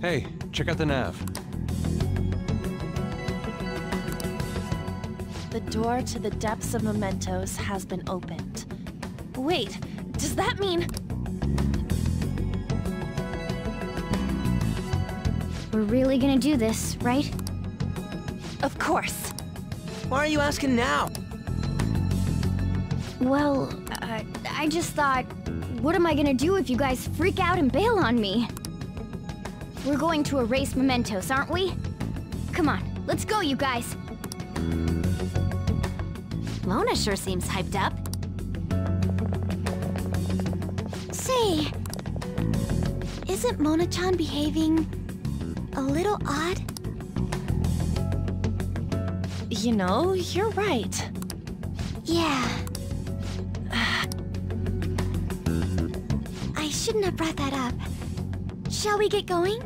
Hey, check out the nav. The door to the depths of mementos has been opened. Wait, does that mean... We're really gonna do this, right? Of course. Why are you asking now? Well, I just thought, what am I gonna do if you guys freak out and bail on me? We're going to erase mementos, aren't we? Come on, let's go, you guys. Mona sure seems hyped up. Say, isn't Mona-chan behaving a little odd? You know, you're right. Yeah. I shouldn't have brought that up. Shall we get going?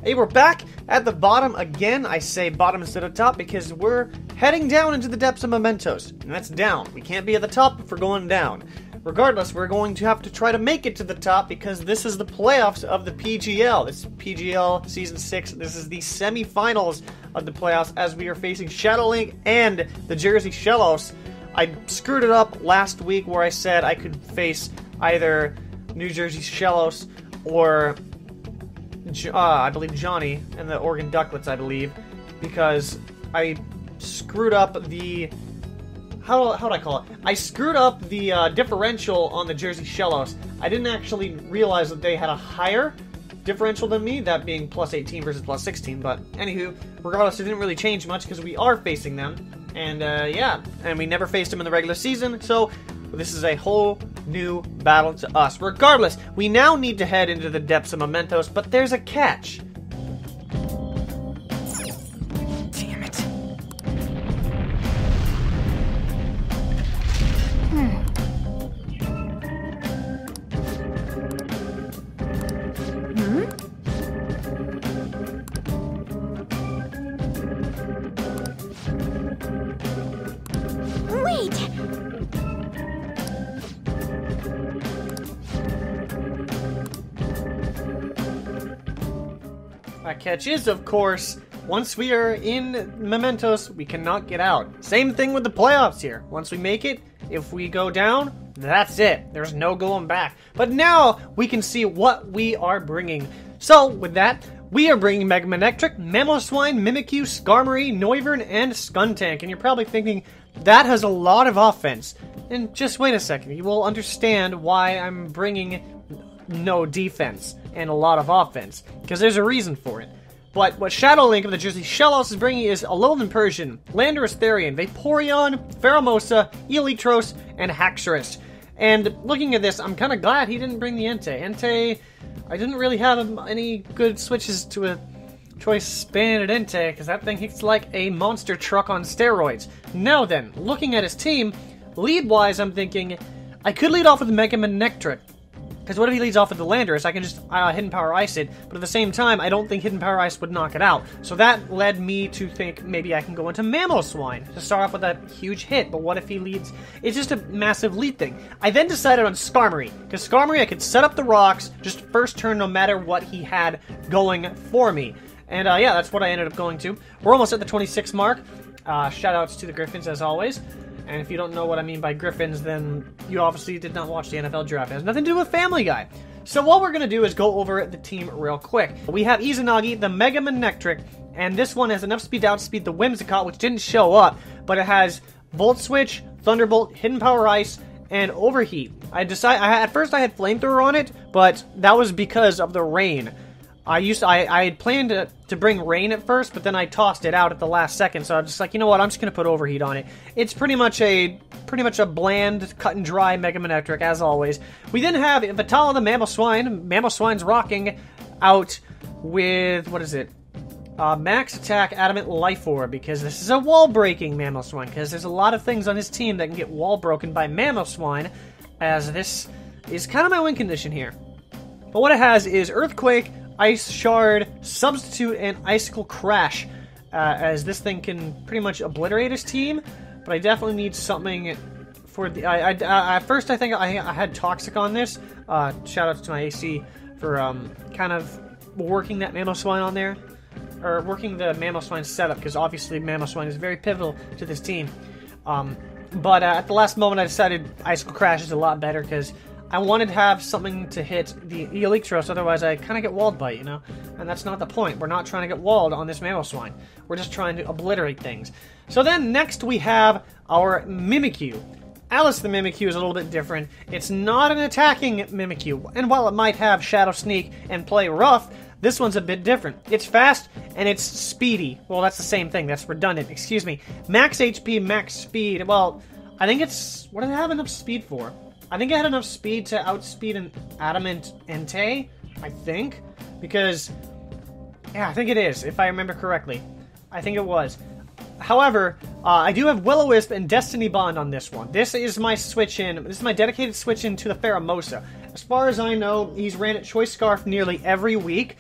Hey, we're back at the bottom again. I say bottom instead of top because we're heading down into the depths of mementos. And that's down. We can't be at the top if we're going down. Regardless, we're going to have to try to make it to the top because this is the playoffs of the PGL. This is PGL Season 6. This is the semifinals of the playoffs as we are facing SceptileMC and the Jersey Shellos. I screwed it up last week where I said I could face either New Jersey Shellos or I believe Johnny and the Oregon Ducklets, I believe, because I screwed up the... How do I call it? I screwed up the differential on the Jersey Shellos. I didn't actually realize that they had a higher differential than me, that being plus 18 versus plus 16, but anywho, regardless, it didn't really change much because we are facing them, and yeah, and we never faced them in the regular season, so this is a whole new battle to us. Regardless, we now need to head into the depths of mementos, but there's a catch. Damn it. Wait! That catch is, of course, once we are in mementos, we cannot get out. Same thing with the playoffs here. Once we make it, if we go down, that's it. There's no going back. But now we can see what we are bringing. So, with that, we are bringing Megamanectric, Mamoswine, Mimikyu, Skarmory, Noivern, and Skuntank. And you're probably thinking, that has a lot of offense. And just wait a second, you will understand why I'm bringing no defense and a lot of offense, because there's a reason for it. But what SceptileMC of the Jersey Shellos is bringing is Alolan Persian, Landorus Therian, Vaporeon, Pheromosa, Eelektross, and Haxorus. And looking at this, I'm kind of glad he didn't bring the Entei. Entei, I didn't really have any good switches to a Choice Banded Entei, because that thing hits like a monster truck on steroids. Now then, looking at his team, lead-wise, I'm thinking, I could lead off with Megamanectric. Because what if he leads off with the Landorus? I can just Hidden Power Ice it, but at the same time, I don't think Hidden Power Ice would knock it out. So that led me to think maybe I can go into Mamoswine to start off with that huge hit, but what if he leads? It's just a massive lead thing. I then decided on Skarmory, because Skarmory I could set up the rocks just first turn no matter what he had going for me. And yeah, that's what I ended up going to. We're almost at the 26 mark. Shoutouts to the Griffins as always. And if you don't know what I mean by Griffins, then you obviously did not watch the NFL draft. It has nothing to do with Family Guy. So what we're going to do is go over the team real quick. We have Izanagi, the Megamanectric, and this one has enough speed to outspeed the Whimsicott, which didn't show up, but it has Volt Switch, Thunderbolt, Hidden Power Ice, and Overheat. At first I had Flamethrower on it, but that was because of the rain. I had planned to bring Rain at first, but then I tossed it out at the last second, so I was just like, you know what, I'm just going to put Overheat on it. It's pretty much a bland, cut and dry Megamanectric, as always. We then have Vitala the Mamoswine. Mamoswine's rocking out with, what is it? Max Attack Adamant Life Orb, because this is a wall-breaking Mamoswine, because there's a lot of things on his team that can get wall-broken by Mamoswine, as this is kind of my win condition here. But what it has is Earthquake, Ice Shard, Substitute, and Icicle Crash, as this thing can pretty much obliterate his team, but I definitely need something for the at first I think I had Toxic on this. Shout out to my AC for kind of working that Mamoswine on there, or working the Mamoswine setup, because obviously Mamoswine is very pivotal to this team. But at the last moment I decided Icicle Crash is a lot better, because I wanted to have something to hit the Electros, otherwise I kind of get walled by it, you know? And that's not the point. We're not trying to get walled on this Mamoswine. We're just trying to obliterate things. So then next we have our Mimikyu. Alice the Mimikyu is a little bit different. It's not an attacking Mimikyu, and while it might have Shadow Sneak and play rough, this one's a bit different. It's fast, and it's speedy. Well, that's the same thing. That's redundant. Excuse me. Max HP, max speed. Well, I think it's... What did it have enough speed for? I think it had enough speed to outspeed an Adamant Entei, I think. Because... Yeah, I think it is, if I remember correctly. I think it was. However, I do have Will-O-Wisp and Destiny Bond on this one. This is my switch in. This is my dedicated switch in to the Pheromosa. As far as I know, he's ran at Choice Scarf nearly every week.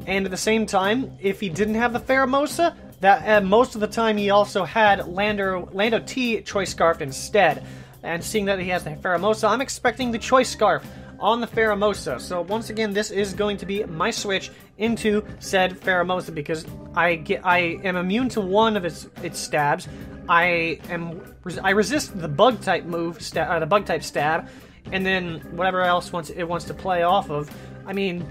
And at the same time, if he didn't have the Pheromosa, that most of the time he also had Lando T Choice Scarf instead. And seeing that he has the Pheromosa, I'm expecting the Choice Scarf on the Pheromosa. So once again, this is going to be my switch into said Pheromosa, because I am immune to one of its stabs. I resist the bug type move, the bug type stab, and then whatever else it wants to play off of. I mean,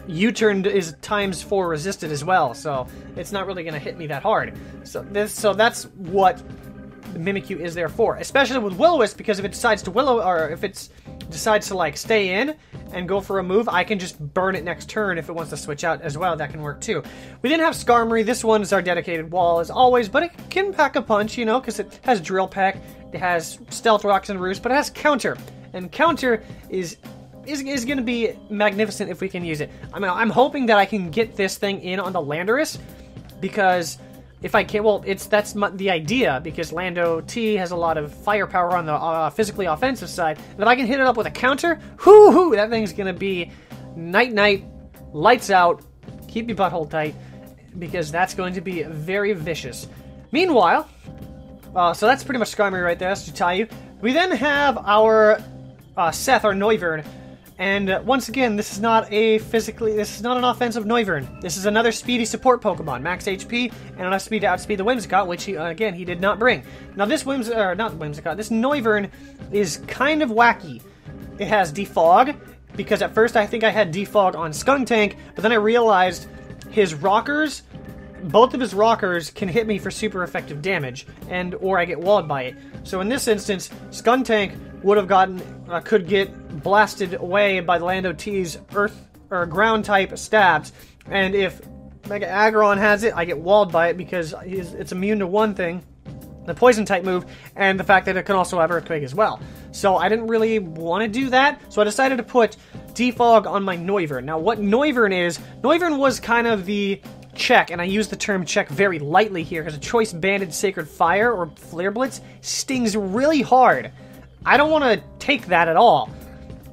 U-turn is ×4 resisted as well, so it's not really going to hit me that hard. So that's what Mimikyu is there for, especially with Will-O-Wisp, because if it decides to decides to like stay in and go for a move, I can just burn it next turn. If it wants to switch out as well, that can work too. We didn't have Skarmory. This one is our dedicated wall as always, but it can pack a punch, you know, because it has Drill Peck, it has Stealth Rocks and Roost, but it has Counter, and Counter is going to be magnificent if we can use it. I mean, I'm hoping that I can get this thing in on the Landorus, because if I can, well, that's the idea, because Lando T has a lot of firepower on the physically offensive side. And if I can hit it up with a counter, whoo, that thing's going to be night-night, lights out, keep your butthole tight, because that's going to be very vicious. Meanwhile, so that's pretty much Skarmory right there, that's to tell you. We then have our Seth, our Noivern. And once again, this is not an offensive Noivern. This is another speedy support Pokemon, max HP and enough speed to outspeed the Whimsicott, which he did not bring. Now this this Noivern is kind of wacky. It has Defog, because at first I think I had Defog on Skuntank, but then I realized both of his rockers can hit me for super effective damage, or I get walled by it. So in this instance, Skuntank could get blasted away by the Lando T's earth or ground type stabs, and if Mega Aggron has it, I get walled by it because it's immune to one thing, the poison type move, and the fact that it can also have Earthquake as well. So I didn't really want to do that, so I decided to put Defog on my Noivern. Now what Noivern was kind of the check, and I use the term check very lightly here, because a Choice Banded Sacred Fire or Flare Blitz stings really hard. I don't want to take that at all,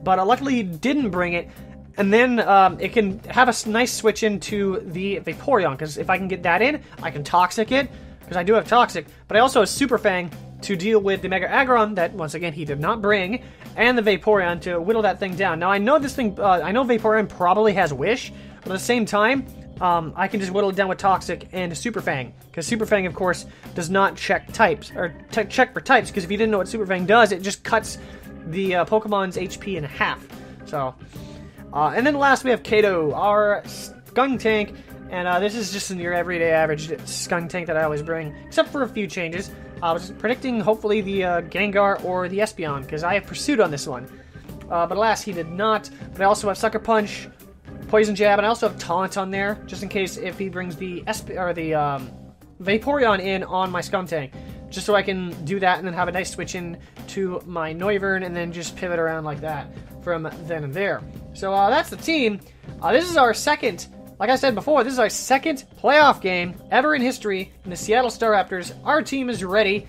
but luckily he didn't bring it, and then it can have a nice switch into the Vaporeon, because if I can get that in, I can Toxic it, because I do have Toxic, but I also have Super Fang to deal with the Mega Aggron that, once again, he did not bring, and the Vaporeon to whittle that thing down. Now, I know Vaporeon probably has Wish, but at the same time, I can just whittle it down with Toxic and Super Fang, because Super Fang, of course, does not check types, or check for types, because if you didn't know what Super Fang does, it just cuts the Pokemon's HP in half. So, and then last we have Kato, our Skuntank, and this is just your everyday average Skuntank that I always bring, except for a few changes. I was predicting, hopefully, the Gengar or the Espeon, because I have Pursuit on this one. But alas, he did not. But I also have Sucker Punch, Poison Jab, and I also have Taunt on there, just in case if he brings the Vaporeon in on my Skuntank, just so I can do that and then have a nice switch in to my Noivern and then just pivot around like that from then and there. So that's the team. This is our second, like I said before, this is our second playoff game ever in history in the Seattle Staraptors. Our team is ready.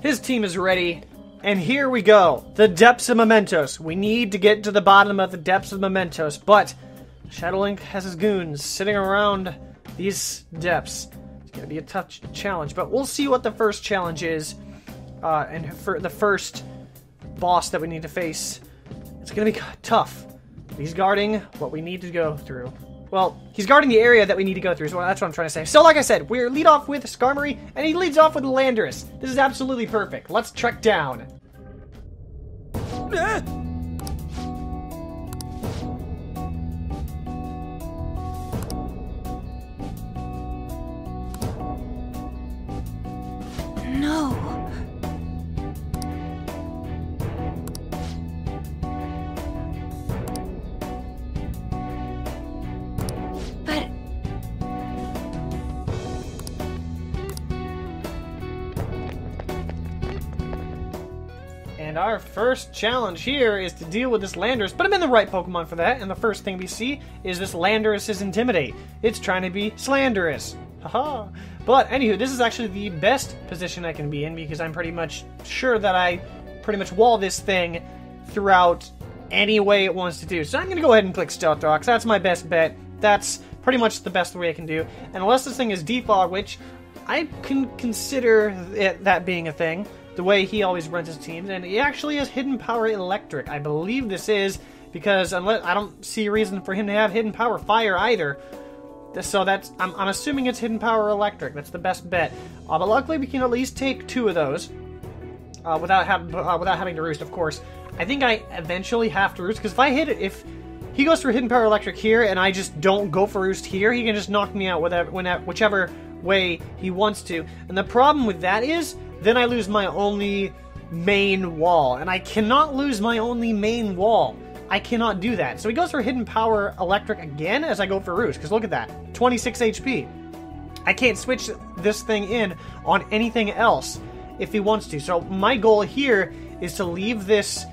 His team is ready. And here we go. The depths of Mementos. We need to get to the bottom of the depths of Mementos, but Shadowlink has his goons sitting around these depths. It's going to be a tough challenge, but we'll see what the first challenge is, and for the first boss that we need to face. It's gonna be tough. He's guarding what we need to go through. Well, he's guarding the area that we need to go through, so that's what I'm trying to say. So like I said, we're lead off with Skarmory, and he leads off with Landorus. This is absolutely perfect. Let's trek down. No. But... And our first challenge here is to deal with this Landorus, but I'm in the right Pokemon for that, and the first thing we see is this Landorus' Intimidate. It's trying to be Slanderous. Haha. But anywho, this is actually the best position I can be in because I'm pretty much sure that I pretty much wall this thing throughout any way it wants to do. So I'm going to go ahead and click Stealth Rocks. That's my best bet. That's pretty much the best way I can do. And unless this thing is Defog, which I can consider that being a thing, the way he always runs his teams, and he actually has Hidden Power Electric. I believe this is because unless I don't see a reason for him to have Hidden Power Fire either. So that's I'm assuming it's Hidden Power Electric. That's the best bet. But luckily we can at least take 2 of those without having to roost. Of course, I think I eventually have to roost because if I hit it, if he goes for Hidden Power Electric here and I just don't go for roost here, he can just knock me out whichever way he wants to. And the problem with that is then I lose my only main wall, and I cannot lose my only main wall. I cannot do that. So he goes for Hidden Power Electric again as I go for Roost, because look at that, 26 HP. I can't switch this thing in on anything else if he wants to. So my goal here is to leave this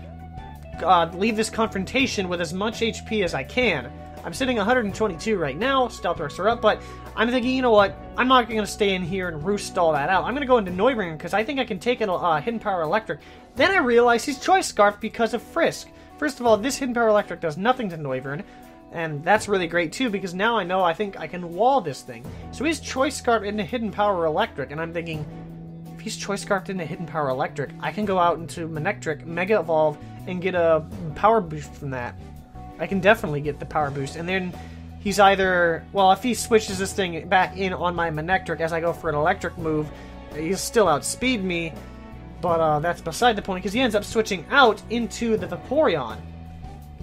confrontation with as much HP as I can. I'm sitting 122 right now, Stealth Rocks are up, but I'm thinking, you know what, I'm not going to stay in here and roost all that out. I'm going to go into Noivern because I think I can take a Hidden Power Electric. Then I realize he's Choice Scarf because of Frisk. First of all, this Hidden Power Electric does nothing to Noivern, and that's really great too because now I know I think I can wall this thing. So he's Choice Scarf into Hidden Power Electric, and I'm thinking, if he's Choice Scarfed into Hidden Power Electric, I can go out into Manectric, Mega Evolve, and get a power boost from that. I can definitely get the power boost, and then he's either, well, if he switches this thing back in on my Manectric as I go for an electric move, he'll still outspeed me, but that's beside the point, because he ends up switching out into the Vaporeon.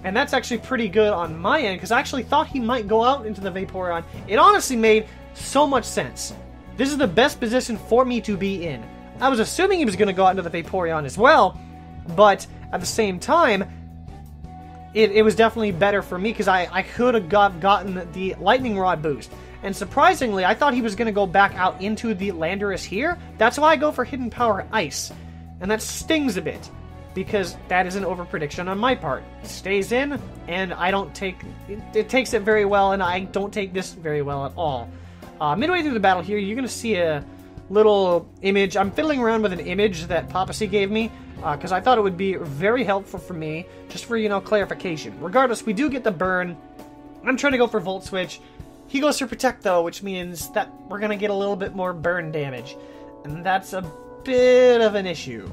And that's actually pretty good on my end, because I actually thought he might go out into the Vaporeon. It honestly made so much sense. This is the best position for me to be in. I was assuming he was going to go out into the Vaporeon as well, but at the same time, it was definitely better for me because I could have gotten the Lightning Rod boost. And surprisingly, I thought he was going to go back out into the Landorus here. That's why I go for Hidden Power Ice. And that stings a bit because that is an overprediction on my part. It stays in, and I don't take... It takes it very well, and I don't take this very well at all. Midway through the battle here, you're going to see a little image. I'm fiddling around with an image that Papacy gave me, because I thought it would be very helpful for me, just for, you know, clarification. Regardless, we do get the burn. I'm trying to go for Volt Switch. He goes for Protect, though, which means that we're going to get a little bit more burn damage. And that's a bit of an issue,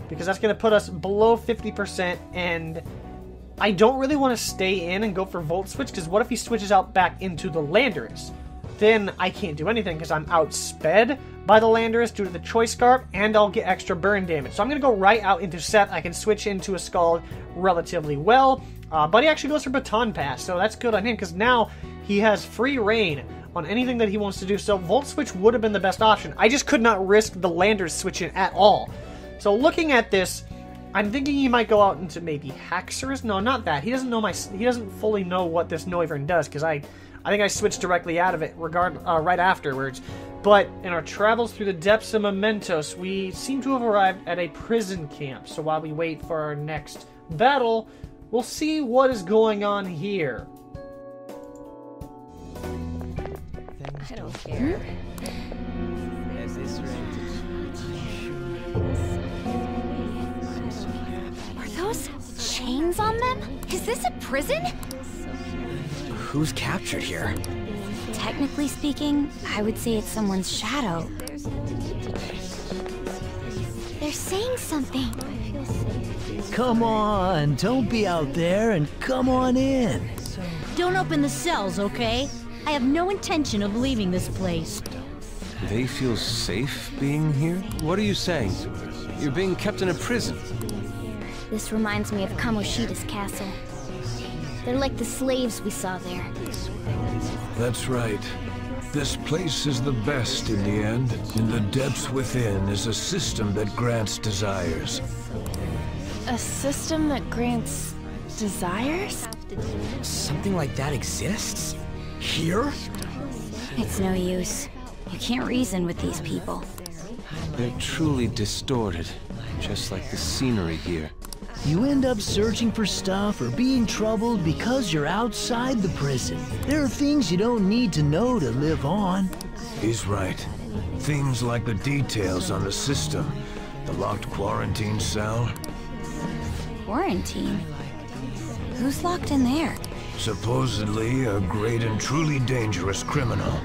because that's going to put us below 50%, and I don't really want to stay in and go for Volt Switch, because what if he switches out back into the Landorus? Then I can't do anything, because I'm outsped by the Landorus due to the Choice Scarf, and I'll get extra burn damage. So I'm going to go right out into Seth. I can switch into a Scald relatively well, but he actually goes for Baton Pass, so that's good on him, because now he has free reign on anything that he wants to do. So Volt Switch would have been the best option. I just could not risk the Landorus switching at all. So looking at this, I'm thinking he might go out into maybe Haxorus. No, not that. He doesn't know he doesn't fully know what this Noivern does, because I think I switched directly out of it right afterwards. But in our travels through the depths of Mementos, we seem to have arrived at a prison camp. So while we wait for our next battle, we'll see what is going on here. I don't care. Are those chains on them? Is this a prison? Who's captured here? Technically speaking, I would say it's someone's shadow. They're saying something. Come on, don't be out there and come on in. Don't open the cells, okay? I have no intention of leaving this place. They feel safe being here? What are you saying? You're being kept in a prison. This reminds me of Kamoshida's castle. They're like the slaves we saw there. That's right. This place is the best in the end. In the depths within is a system that grants desires. A system that grants desires? Something like that exists? Here? It's no use. You can't reason with these people. They're truly distorted, just like the scenery here. You end up searching for stuff or being troubled because you're outside the prison. There are things you don't need to know to live on. He's right. Things like the details on the system. The locked quarantine cell. Quarantine? Who's locked in there? Supposedly a great and truly dangerous criminal.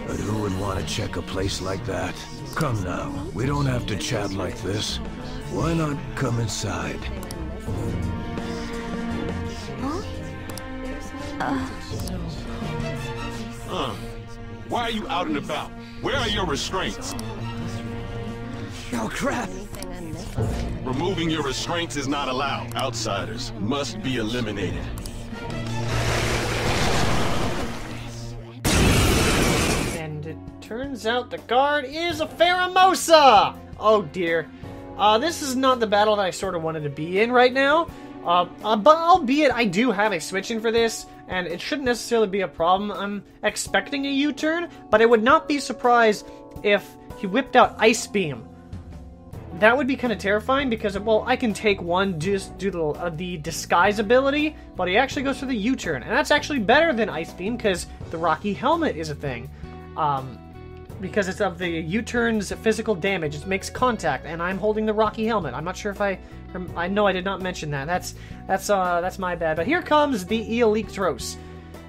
But who would want to check a place like that? Come now, we don't have to chat like this. Why not come inside? Why are you out and about? Where are your restraints? Oh, crap. Removing your restraints is not allowed. Outsiders must be eliminated. And it turns out the guard is a Pheromosa! Oh dear. This is not the battle that I sort of wanted to be in right now. But albeit I do have a switch in for this, and it shouldn't necessarily be a problem. I'm expecting a U-turn, but I would not be surprised if he whipped out Ice Beam. That would be kind of terrifying because, well, I can take one, just do the disguise ability, but he actually goes for the U-turn. And that's actually better than Ice Beam because the Rocky Helmet is a thing. Because it's of the U-turn's physical damage. It makes contact, and I'm holding the Rocky Helmet. I'm not sure if I know I did not mention that. That's my bad. But here comes the Electros.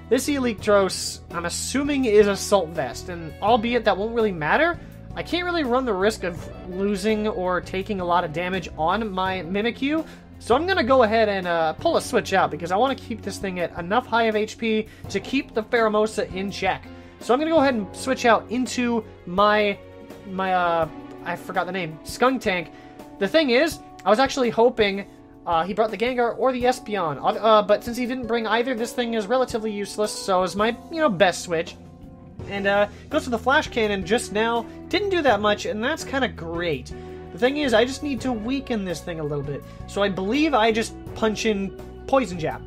This Electros, I'm assuming, is Assault Vest, and albeit that won't really matter, I can't really run the risk of losing or taking a lot of damage on my Mimikyu, so I'm going to go ahead and pull a switch out because I want to keep this thing at enough high of HP to keep the Pheromosa in check. So I'm going to go ahead and switch out into my I forgot the name, Skunk Tank. The thing is, I was actually hoping he brought the Gengar or the Espeon, but since he didn't bring either, this thing is relatively useless, so is my, best switch. And goes for the Flash Cannon just now. Didn't do that much, and that's kind of great. The thing is, I just need to weaken this thing a little bit. So I believe I just punch in Poison Jab.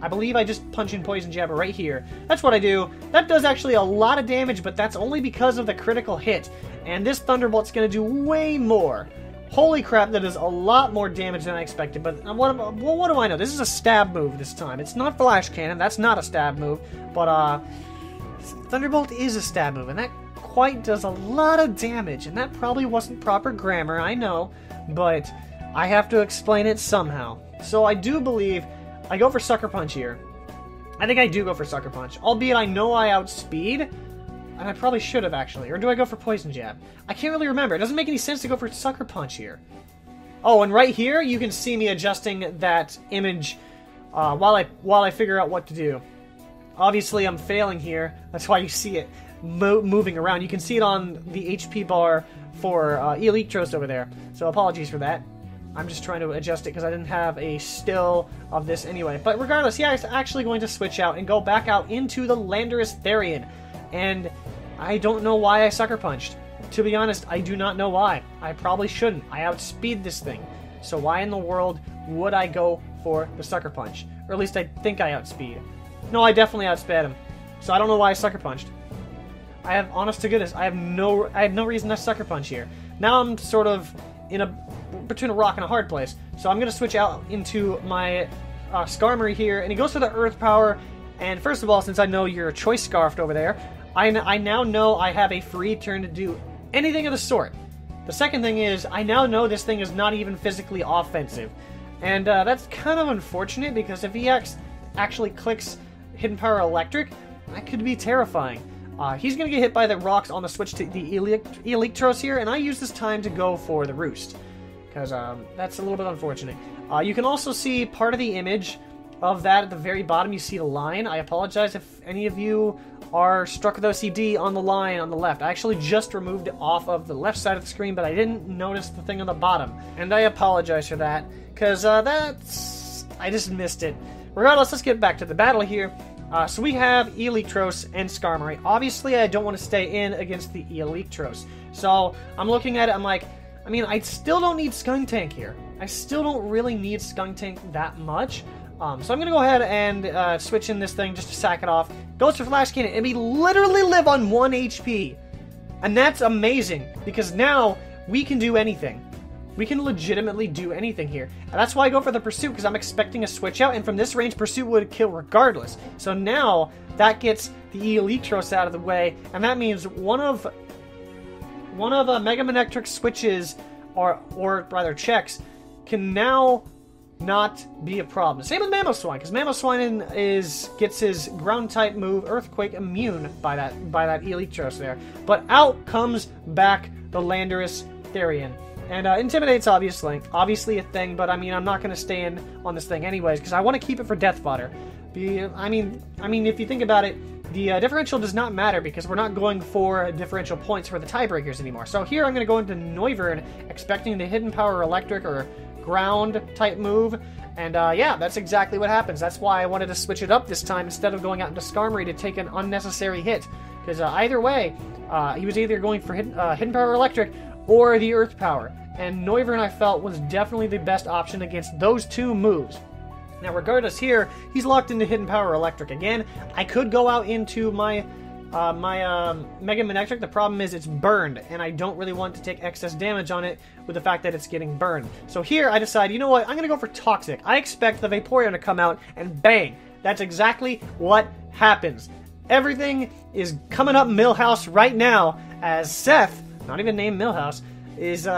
Right here. That's what I do. That does actually a lot of damage, but that's only because of the critical hit. And this Thunderbolt's going to do way more. Holy crap, that is a lot more damage than I expected. But what do I know? This is a stab move this time. It's not Flash Cannon. That's not a stab move. But Thunderbolt is a stab move, and that quite does a lot of damage. And that probably wasn't proper grammar, I know. But I have to explain it somehow. So I do believe I go for Sucker Punch here. I think I do go for Sucker Punch. Albeit I know I outspeed, and I probably should have actually. Or do I go for Poison Jab? I can't really remember. It doesn't make any sense to go for Sucker Punch here. Oh, and right here, you can see me adjusting that image while I figure out what to do. Obviously, I'm failing here. That's why you see it moving around. You can see it on the HP bar for Electros over there. So apologies for that. I'm just trying to adjust it because I didn't have a still of this anyway. But regardless, yeah, I'm actually going to switch out and go back out into the Landorus Therian. And I don't know why I Sucker Punched. To be honest, I do not know why. I probably shouldn't. I outspeed this thing. So why in the world would I go for the Sucker Punch? Or at least I think I outspeed. No, I definitely outsped him. So I don't know why I Sucker Punched. I have, honest to goodness, I have no reason to Sucker Punch here. Now I'm sort of between a rock and a hard place. So I'm going to switch out into my Skarmory here, and he goes for the Earth Power. And first of all, since I know you're Choice Scarfed over there, I now know I have a free turn to do anything of the sort. The second thing is, I now know this thing is not even physically offensive. And that's kind of unfortunate, because if he actually clicks Hidden Power Electric, that could be terrifying. He's going to get hit by the rocks on the switch to the Electros here, and I use this time to go for the Roost. because that's a little bit unfortunate. You can also see part of the image of that at the very bottom. You see the line. I apologize if any of you are struck with OCD on the line on the left. I actually just removed it off of the left side of the screen, but I didn't notice the thing on the bottom. And I apologize for that, because I just missed it. Regardless, let's get back to the battle here. So we have Electros and Skarmory. Obviously, I don't want to stay in against the Electros. So I'm looking at it, I'm like, I mean, I still don't need Skuntank here. I still don't really need Skuntank that much. So I'm going to go ahead and switch in this thing just to sack it off. Goes for Flash Cannon, and we literally live on 1 HP. And that's amazing, because now we can do anything. We can legitimately do anything here. And that's why I go for the Pursuit, because I'm expecting a switch out, and from this range, Pursuit would kill regardless. So now, that gets the Electros out of the way, and that means one of Mega Manectric's switches, or rather checks, can now not be a problem. Same with Mamoswine, because Mamoswine gets his ground type move Earthquake immune by that Electros there. But out comes back the Landorus Therian. And Intimidate's obviously a thing, but I mean, I'm not going to stay in on this thing anyways, because I want to keep it for Death Fodder. I mean, if you think about it, the differential does not matter, because we're not going for differential points for the tiebreakers anymore. So here I'm going to go into Noivern, expecting the Hidden Power Electric or ground type move, and yeah, that's exactly what happens. That's why I wanted to switch it up this time instead of going out into Skarmory to take an unnecessary hit, because either way, he was either going for Hidden Power Electric or the Earth Power, and Noivern I felt was definitely the best option against those two moves. Now regardless here, he's locked into Hidden Power Electric again. I could go out into my Mega Manectric. The problem is it's burned, and I don't really want to take excess damage on it with the fact that it's getting burned. So here I decide, you know what, I'm going to go for Toxic. I expect the Vaporeon to come out, and bang! That's exactly what happens. Everything is coming up Millhouse right now, as Seth, not even named Millhouse, is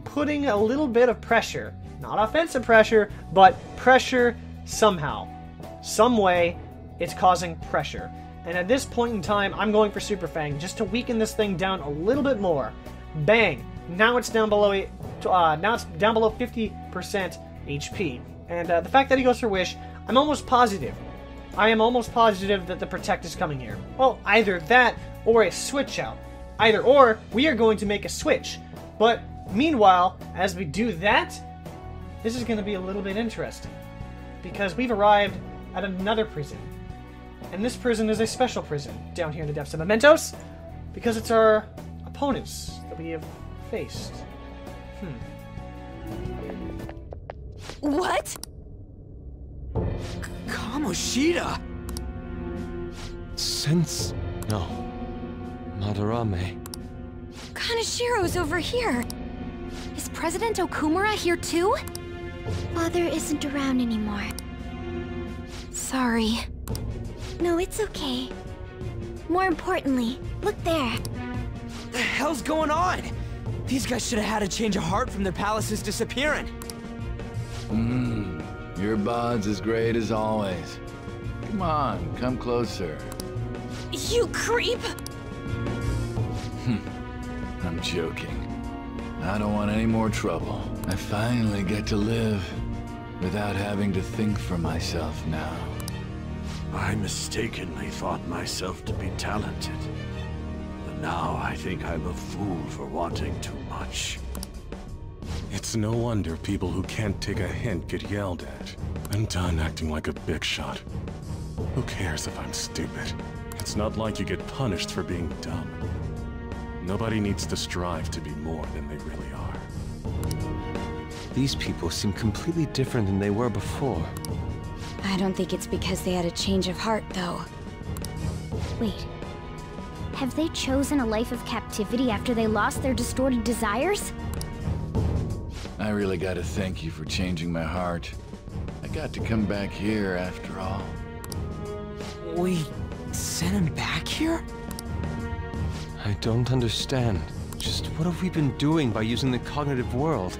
putting a little bit of pressure. Not offensive pressure, but pressure somehow. Some way, it's causing pressure. And at this point in time, I'm going for Super Fang, just to weaken this thing down a little bit more. Bang! Now it's down below 50% HP. And the fact that he goes for Wish, I'm almost positive. I am almost positive that the Protect is coming here. Well, either that or a switch out. Either or, we are going to make a switch. But meanwhile, as we do that, this is going to be a little bit interesting, because we've arrived at another prison. And this prison is a special prison down here in the depths of Mementos, because it's our opponents that we have faced. What? Kamoshida! No. Madarame. Kanashiro's over here. Is President Okumura here too? Father isn't around anymore. Sorry. No, it's okay. More importantly, look there. What the hell's going on? These guys should have had a change of heart from their palaces disappearing. Your bod's as great as always. Come on, come closer. You creep! I'm joking. I don't want any more trouble. I finally get to live without having to think for myself now. I mistakenly thought myself to be talented. But now I think I'm a fool for wanting too much. It's no wonder people who can't take a hint get yelled at. I'm done acting like a big shot. Who cares if I'm stupid? It's not like you get punished for being dumb. Nobody needs to strive to be more than they really are. These people seem completely different than they were before. I don't think it's because they had a change of heart, though. Wait. Have they chosen a life of captivity after they lost their distorted desires? I really gotta thank you for changing my heart. I got to come back here after all. We sent him back here? I don't understand. Just what have we been doing by using the cognitive world?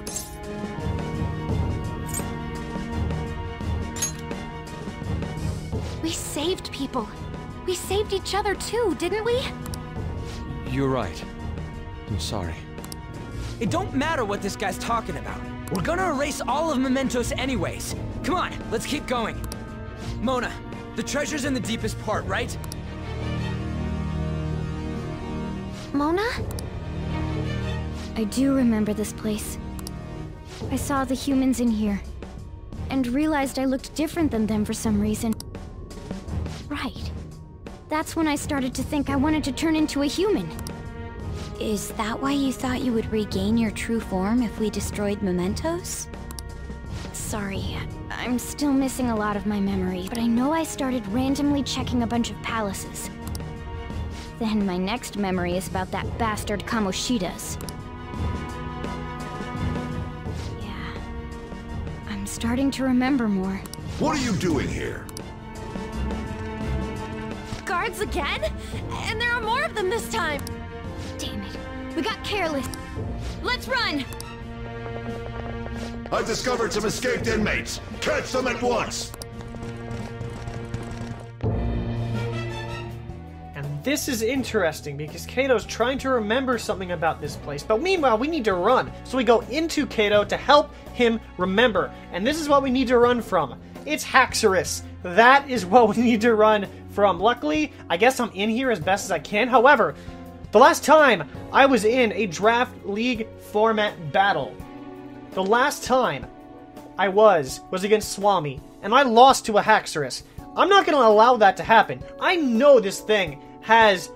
We saved people. We saved each other too, didn't we? You're right. I'm sorry. It don't matter what this guy's talking about. We're gonna erase all of Mementos anyways. Come on, let's keep going. Mona, the treasure's in the deepest part, right? Mona? I do remember this place. I saw the humans in here, and realized I looked different than them for some reason. Right. That's when I started to think I wanted to turn into a human. Is that why you thought you would regain your true form if we destroyed Mementos? Sorry, I'm still missing a lot of my memory, but I know I started randomly checking a bunch of palaces. Then my next memory is about that bastard Kamoshida's. Yeah. I'm starting to remember more. What are you doing here? Guards again? And there are more of them this time! Damn it. We got careless. Let's run! I've discovered some escaped inmates. Catch them at once! And this is interesting because Kato's trying to remember something about this place, but meanwhile we need to run. So we go into Kato to help him remember. And this is what we need to run from. It's Haxorus. That is what we need to run from. Luckily, I guess I'm in here as best as I can. However, the last time I was in a draft league format battle, the last time I was against Swami, and I lost to a Haxorus. I'm not going to allow that to happen. I know this thing has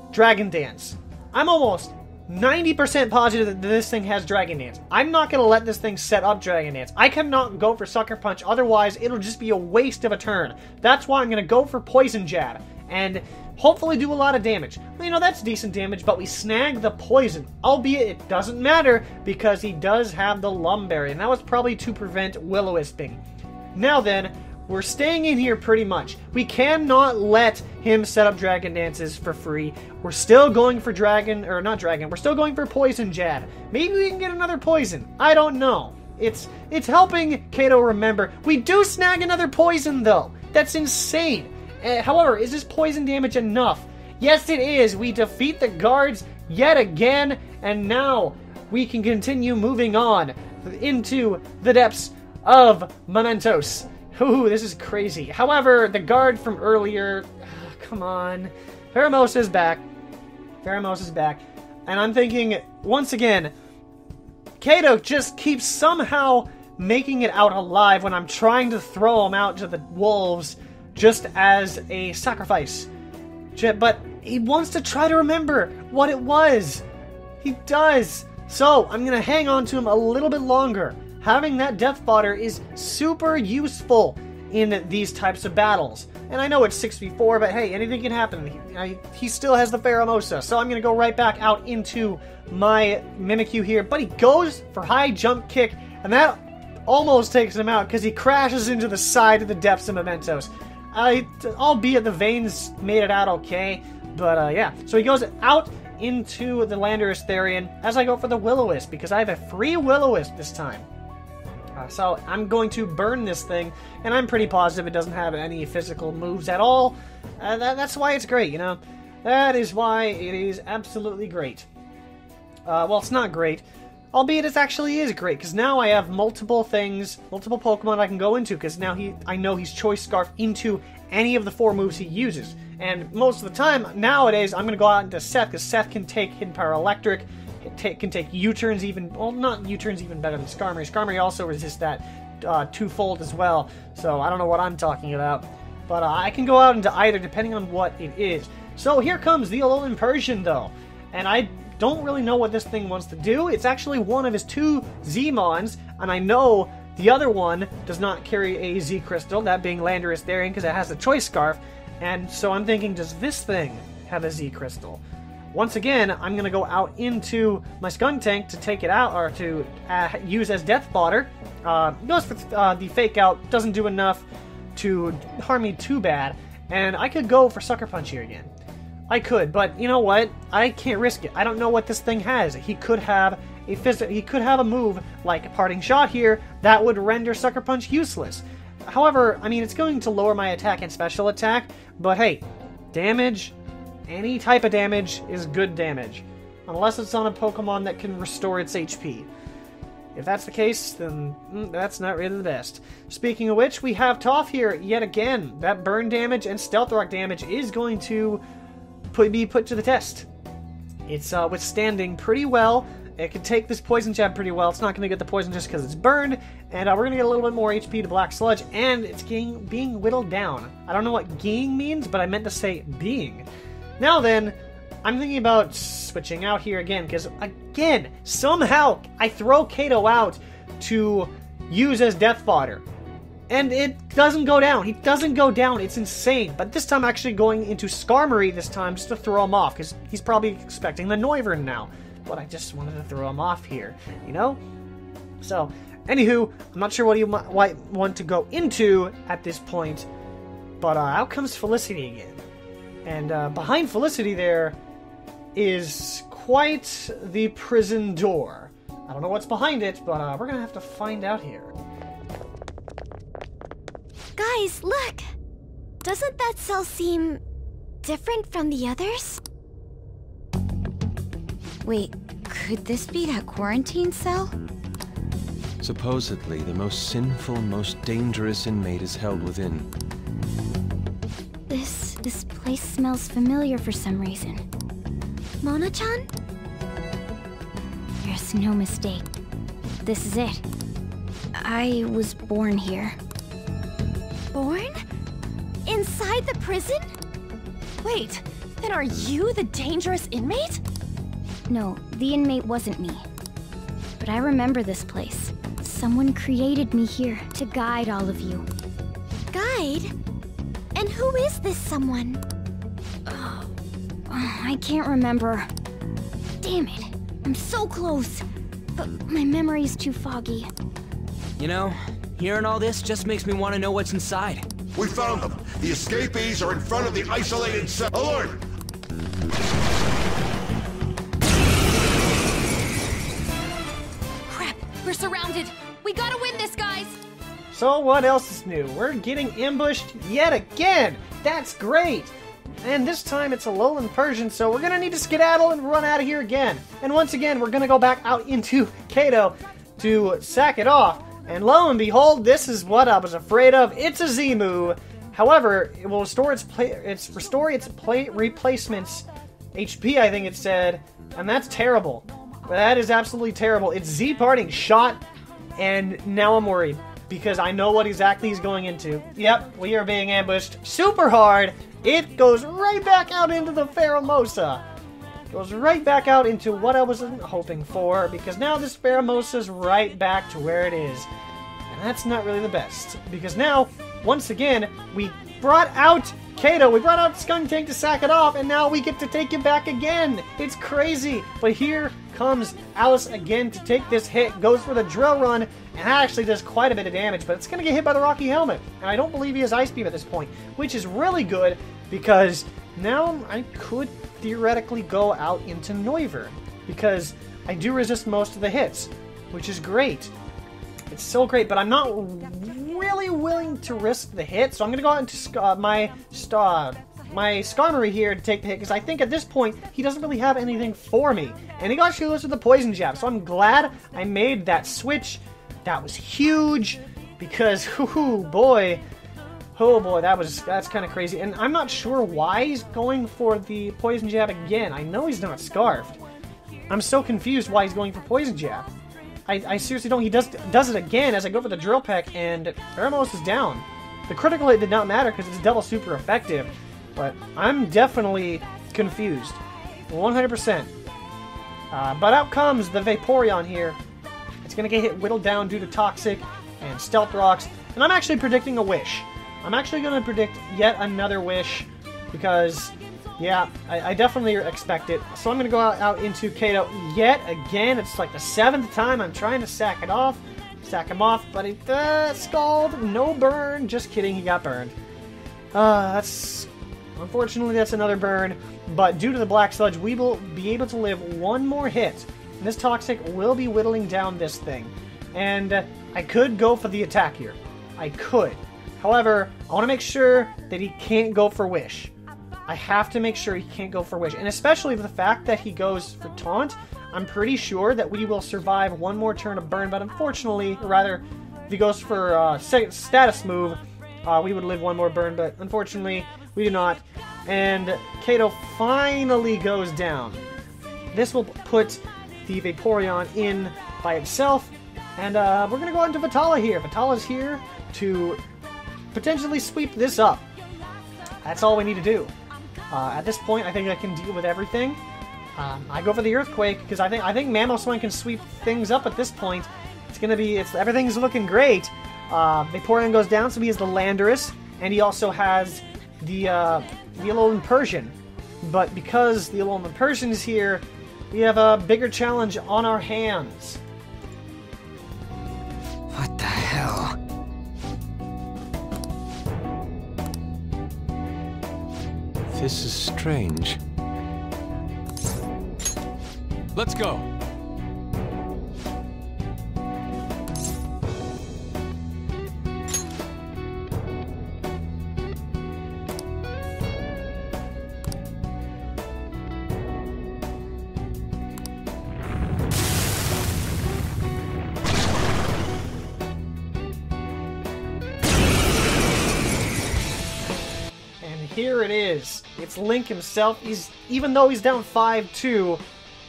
Dragon Dance. I'm almost 90% positive that this thing has Dragon Dance. I'm not going to let this thing set up Dragon Dance. I cannot go for Sucker Punch, otherwise it'll just be a waste of a turn. That's why I'm going to go for Poison Jab, and hopefully do a lot of damage. Well, you know, that's decent damage, but we snag the poison. Albeit, it doesn't matter, because he does have the Lumberry, and that was probably to prevent Will-O-Wisping. Now then, we're staying in here pretty much. We cannot let him set up Dragon Dances for free. We're still going for we're still going for Poison Jab. Maybe we can get another poison. I don't know. It's helping Kato remember. We do snag another poison, though. That's insane. However, is this poison damage enough? Yes, it is. We defeat the guards yet again, and now we can continue moving on into the depths of Mementos. Ooh, this is crazy. However, the guard from earlier... come on. Pheromos is back. Pheromos is back. And I'm thinking, once again, Kato just keeps somehow making it out alive when I'm trying to throw him out to the wolves just as a sacrifice. But he wants to try to remember what it was. He does. So, I'm going to hang on to him a little bit longer. Having that death fodder is super useful in these types of battles. And I know it's 6v4, but hey, anything can happen. He still has the Pheromosa, so I'm going to go right back out into my Mimikyu here. But he goes for high jump kick, and that almost takes him out because he crashes into the side of the depths of Mementos. Albeit the veins made it out okay, but yeah. So he goes out into the Landorus Therian as I go for the Will-O-Wisp, because I have a free Will-O-Wisp this time. So I'm going to burn this thing, and I'm pretty positive it doesn't have any physical moves at all. That's why it's great, you know? That is why it is absolutely great. Well, it's not great, albeit it actually is great, because now I have multiple things, multiple Pokemon I can go into, because now I know he's Choice Scarf into any of the 4 moves he uses. And most of the time, nowadays, I'm going to go out into Seth, because Seth can take Hidden Power Electric, can take U-turns even, well, not U-turns even better than Skarmory. Skarmory also resists that twofold as well, so I don't know what I'm talking about. But I can go out into either, depending on what it is. So here comes the Alolan Persian, though. And I don't really know what this thing wants to do. It's actually one of his 2 Z-Mons, and I know the other one does not carry a Z-Crystal, that being Landorus Therian, because it has a Choice Scarf. And so I'm thinking, does this thing have a Z-Crystal? Once again, I'm going to go out into my Skuntank to take it out, or to use as death fodder. Goes for the Fake Out, doesn't do enough to harm me too bad, and I could go for Sucker Punch here again. I could, but you know what? I can't risk it. I don't know what this thing has. He could have a move like Parting Shot here that would render Sucker Punch useless. However, I mean, it's going to lower my attack and special attack, but hey, damage, any type of damage is good damage. Unless it's on a Pokemon that can restore its HP. If that's the case, then that's not really the best. Speaking of which, we have Toph here yet again. That burn damage and stealth rock damage is going to be put to the test. It's withstanding pretty well. It can take this poison jab pretty well. It's not going to get the poison just because it's burned. And we're going to get a little bit more HP to Black Sludge. And it's being whittled down. I don't know what "geeing" means, but I meant to say "being." Now then, I'm thinking about switching out here again. Because, again, somehow I throw Kato out to use as death fodder. And it doesn't go down. He doesn't go down. It's insane. But this time I'm actually going into Skarmory this time just to throw him off. Because he's probably expecting the Noivern now. But I just wanted to throw him off here, you know? So, anywho, I'm not sure what you might want to go into at this point. But out comes Felicity again. And behind Felicity there is quite the prison door. I don't know what's behind it, but we're going to have to find out here. Guys, look! Doesn't that cell seem different from the others? Wait, could this be that quarantine cell? Supposedly, the most sinful, most dangerous inmate is held within. This place smells familiar for some reason. Mona-chan? There's no mistake. This is it. I was born here. Born? Inside the prison? Wait, then are you the dangerous inmate? No, the inmate wasn't me. But I remember this place. Someone created me here to guide all of you. Guide? And who is this someone? I can't remember. Damn it. I'm so close. But my memory's too foggy. You know, hearing all this just makes me want to know what's inside. We found them. The escapees are in front of the isolated cell. Alert! Crap, we're surrounded. We gotta win this, guys. So what else is new? We're getting ambushed yet again. That's great. And this time it's a lowland Persian, so we're going to need to skedaddle and run out of here again. And once again, we're going to go back out into Kato to sack it off. And lo and behold, this is what I was afraid of. It's a Z-move. However, it will restore its replacements HP, I think it said. And that's terrible. That is absolutely terrible. It's Z parting shot, and now I'm worried. Because I know what exactly he's going into. Yep, we are being ambushed super hard. It goes right back out into the Pheromosa. Goes right back out into what I wasn't hoping for. Because now this Pheromosa's right back to where it is. And that's not really the best. Because now, once again, we brought out Kato. We brought out Skunk Tank to sack it off. And now we get to take it back again. It's crazy. But here comes Alice again to take this hit. Goes for the drill run. And that actually does quite a bit of damage, but it's going to get hit by the Rocky Helmet. And I don't believe he has Ice Beam at this point, which is really good because now I could theoretically go out into Noivern because I do resist most of the hits, which is great. It's still great, but I'm not really willing to risk the hit, so I'm going to go out into my Skarmory here to take the hit because I think at this point he doesn't really have anything for me. And he got Shellos with the Poison Jab, so I'm glad I made that switch. That was huge because, oh boy, that's kind of crazy. And I'm not sure why he's going for the Poison Jab again. I know he's not Scarfed. I'm so confused why he's going for Poison Jab. I seriously don't. He does it again as I go for the Drill Peck, and Pheromos is down. The critical hit did not matter because it's double super effective, but I'm definitely confused. 100%. But out comes the Vaporeon here. It's going to get hit whittled down due to Toxic and Stealth Rocks. And I'm actually predicting a Wish. I'm actually going to predict yet another Wish because, yeah, I definitely expect it. So I'm going to go out into Kato yet again. It's like the 7th time I'm trying to sack him off, but it Scald, no burn. Just kidding, he got burned. Unfortunately, that's another burn. But due to the Black Sludge, we will be able to live one more hit. This Toxic will be whittling down this thing. And I could go for the attack here. I could. However, I want to make sure that he can't go for Wish. I have to make sure he can't go for Wish. And especially the fact that he goes for Taunt, I'm pretty sure that we will survive one more turn of burn, but unfortunately, or rather, if he goes for status move, we would live one more burn, but unfortunately, we do not. And Kato finally goes down. This will put the Vaporeon in by itself, and we're going to go into Vitala here. Vitala's here to potentially sweep this up. That's all we need to do. At this point, I think I can deal with everything. I go for the Earthquake because I think Mamoswine can sweep things up at this point. Everything's looking great. Vaporeon goes down, so he has the Landorus, and he also has the Alolan Persian. But because the Alolan Persian is here, we have a bigger challenge on our hands. What the hell? This is strange. Let's go! Here it is. It's Link himself. Even though he's down 5-2,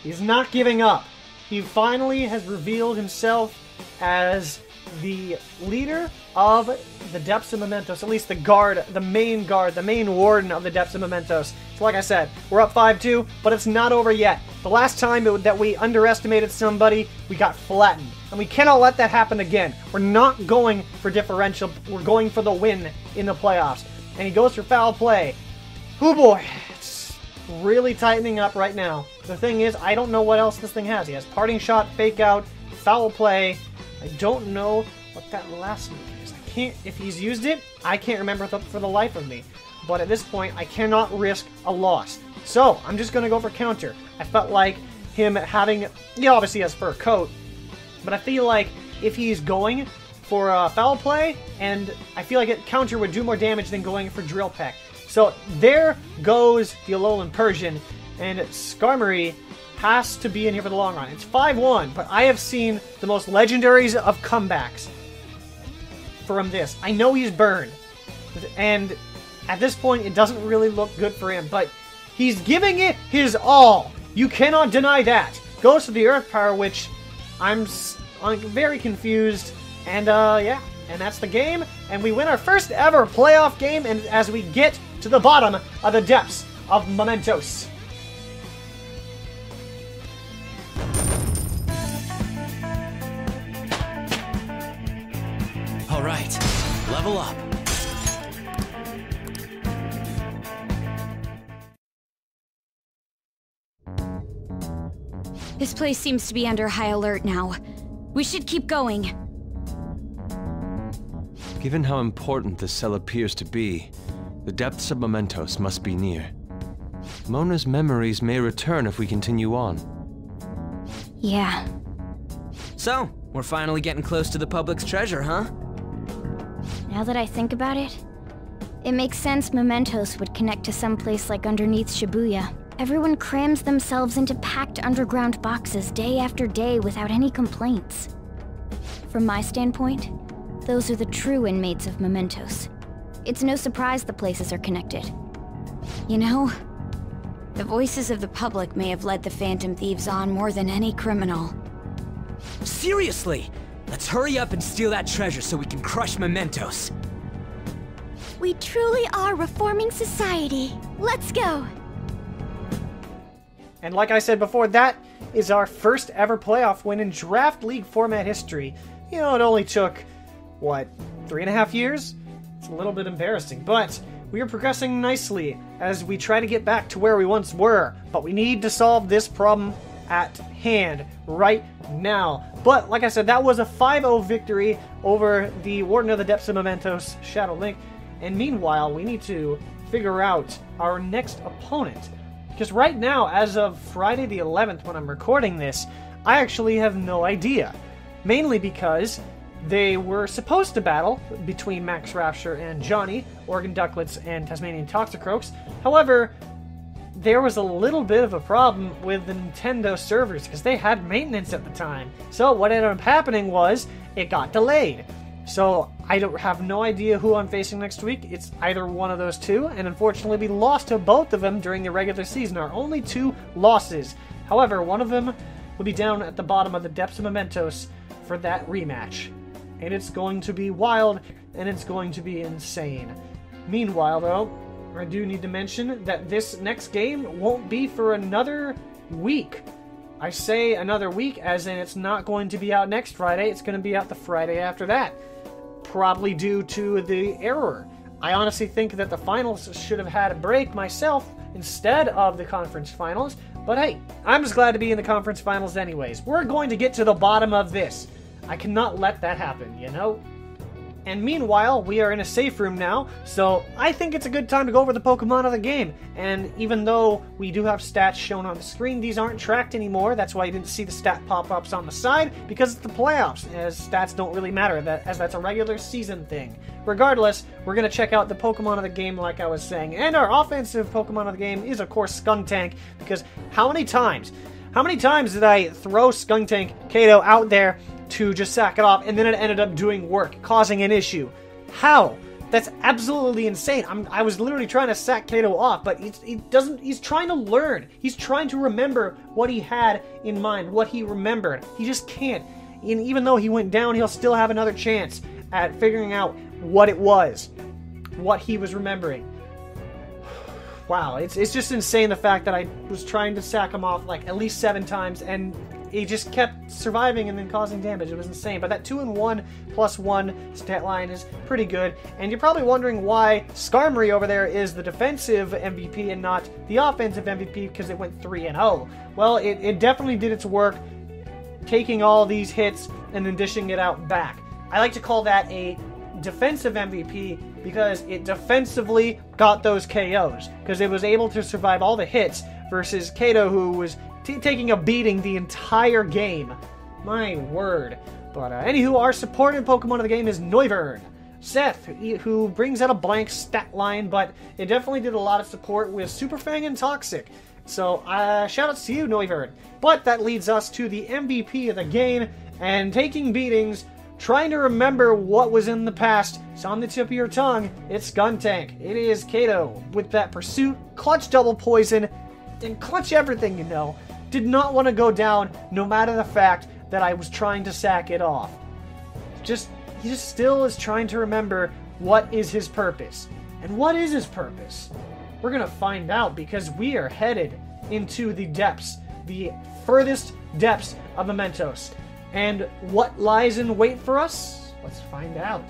he's not giving up. He finally has revealed himself as the leader of the Depths of Mementos. At least the main warden of the Depths of Mementos. So like I said, we're up 5-2, but it's not over yet. The last time that we underestimated somebody, we got flattened. And we cannot let that happen again. We're not going for differential. We're going for the win in the playoffs. And he goes for foul play. Oh boy, it's really tightening up right now. The thing is, I don't know what else this thing has. He has Parting Shot, Fake Out, Foul Play. I don't know what that last move is. If he's used it, I can't remember for the life of me. But at this point, I cannot risk a loss. So, I'm just going to go for counter. I felt like him having, obviously he has Fur Coat, but I feel like if he's going for Foul Play, and I feel like counter would do more damage than going for Drill Peck. So there goes the Alolan Persian, and Skarmory has to be in here for the long run. It's 5-1, but I have seen the most legendaries of comebacks from this. I know he's burned, and at this point it doesn't really look good for him, but he's giving it his all. You cannot deny that. Goes to the Earth Power, which I'm very confused. And, yeah, and that's the game, and we win our first ever playoff game, and as we get to the bottom of the Depths of Mementos. Alright, level up. This place seems to be under high alert now. We should keep going. Given how important this cell appears to be, the Depths of Mementos must be near. Mona's memories may return if we continue on. Yeah. So, we're finally getting close to the public's treasure, huh? Now that I think about it, it makes sense Mementos would connect to some place like underneath Shibuya. Everyone crams themselves into packed underground boxes day after day without any complaints. From my standpoint, those are the true inmates of Mementos. It's no surprise the places are connected. You know, the voices of the public may have led the Phantom Thieves on more than any criminal. Seriously! Let's hurry up and steal that treasure so we can crush Mementos. We truly are reforming society. Let's go! And like I said before, that is our first ever playoff win in Draft League format history. It only took, what, 3.5 years? It's a little bit embarrassing, but we are progressing nicely as we try to get back to where we once were. But we need to solve this problem at hand right now. But like I said, that was a 5-0 victory over the Warden of the Depths of Mementos, Shadow Link. And meanwhile, we need to figure out our next opponent. Because right now, as of Friday the 11th, when I'm recording this, I actually have no idea. Mainly because they were supposed to battle between Max Rapture and Johnny, Oregon Ducklets and Tasmanian Toxicroaks. However, there was a little bit of a problem with the Nintendo servers because they had maintenance at the time. So what ended up happening was it got delayed. So I don't have no idea who I'm facing next week. It's either one of those two, and unfortunately we lost to both of them during the regular season. Our only 2 losses. However, one of them will be down at the bottom of the depths of Mementos for that rematch. And it's going to be wild, and it's going to be insane. Meanwhile, though, I do need to mention that this next game won't be for another week. I say another week as in it's not going to be out next Friday, it's going to be out the Friday after that. Probably due to the error. I honestly think that the finals should have had a break myself instead of the conference finals, but hey, I'm just glad to be in the conference finals anyways. We're going to get to the bottom of this. I cannot let that happen, you know? And meanwhile, we are in a safe room now, so I think it's a good time to go over the Pokemon of the game. And even though we do have stats shown on the screen, these aren't tracked anymore. That's why you didn't see the stat pop-ups on the side, because it's the playoffs, as stats don't really matter, as that's a regular season thing. Regardless, we're going to check out the Pokemon of the game like I was saying. And our offensive Pokemon of the game is, of course, Skuntank, because how many times did I throw Skuntank Kato out there to just sack it off, and then it ended up doing work, causing an issue? How? That's absolutely insane. I was literally trying to sack Kato off, but he's trying to learn. He's trying to remember what he had in mind, what he remembered. He just can't. And even though he went down, he'll still have another chance at figuring out what it was, what he was remembering. Wow, it's just insane the fact that I was trying to sack him off like at least 7 times, and he just kept surviving and then causing damage. It was insane. But that 2-in-1 plus 1 stat line is pretty good. And you're probably wondering why Skarmory over there is the defensive MVP and not the offensive MVP, because it went 3-0. Well, it definitely did its work, taking all these hits and then dishing it out back. I like to call that a defensive MVP because it defensively got those KOs, because it was able to survive all the hits versus Kato, who was taking a beating the entire game. My word. But anywho, our support in Pokemon of the game is Noivern. Seth, who brings out a blank stat line, but it definitely did a lot of support with Superfang and Toxic. So shoutouts to you, Noivern. But that leads us to the MVP of the game, and taking beatings, trying to remember what was in the past. It's on the tip of your tongue. It's Skuntank. It is Kato with that pursuit, clutch double poison, and clutch everything, you know. Did not want to go down, no matter the fact that I was trying to sack it off. He just still is trying to remember what is his purpose. And what is his purpose? We're going to find out, because we are headed into the depths, the furthest depths of Mementos. And what lies in wait for us? Let's find out.